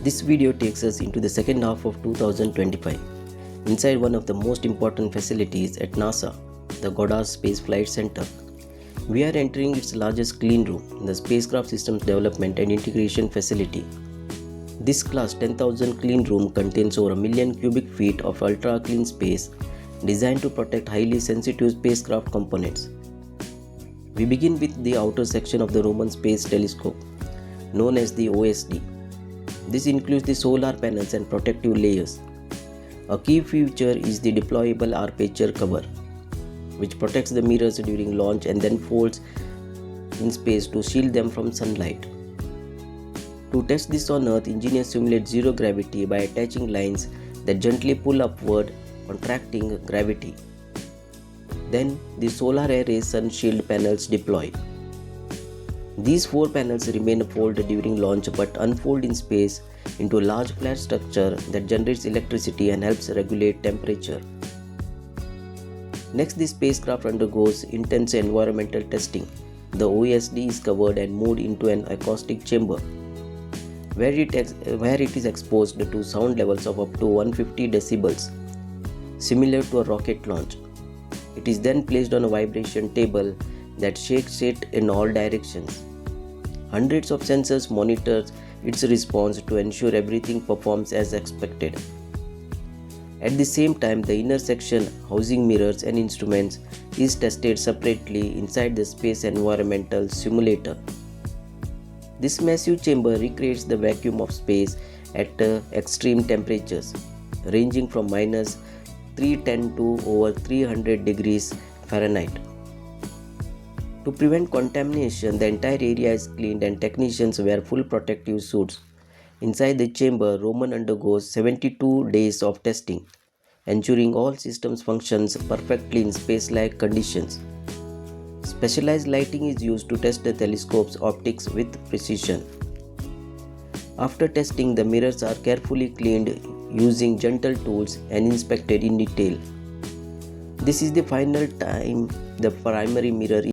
This video takes us into the second half of 2025, inside one of the most important facilities at NASA, the Goddard Space Flight Center. We are entering its largest clean room, the Spacecraft Systems Development and Integration Facility. This class 10,000 clean room contains over 1 million cubic feet of ultra-clean space designed to protect highly sensitive spacecraft components. We begin with the outer section of the Roman Space Telescope, known as the OSD. This includes the solar panels and protective layers. A key feature is the Deployable Aperture cover, which protects the mirrors during launch and then folds in space to shield them from sunlight. To test this on Earth, engineers simulate zero gravity by attaching lines that gently pull upward, contracting gravity. Then the solar array Sunshield panels deploy. These 4 panels remain folded during launch but unfold in space into a large flat structure that generates electricity and helps regulate temperature. Next, the spacecraft undergoes intense environmental testing. The OSD is covered and moved into an acoustic chamber, where it is exposed to sound levels of up to 150 decibels, similar to a rocket launch. It is then placed on a vibration table that shakes it in all directions. Hundreds of sensors monitor its response to ensure everything performs as expected. At the same time, the inner section, housing mirrors and instruments, is tested separately inside the Space Environmental Simulator. This massive chamber recreates the vacuum of space at extreme temperatures, ranging from -310 to over 300 degrees Fahrenheit. To prevent contamination, the entire area is cleaned and technicians wear full protective suits. Inside the chamber, Roman undergoes 72 days of testing, ensuring all systems functions perfectly in space-like conditions. Specialized lighting is used to test the telescope's optics with precision. After testing, the mirrors are carefully cleaned using gentle tools and inspected in detail. This is the final time the primary mirror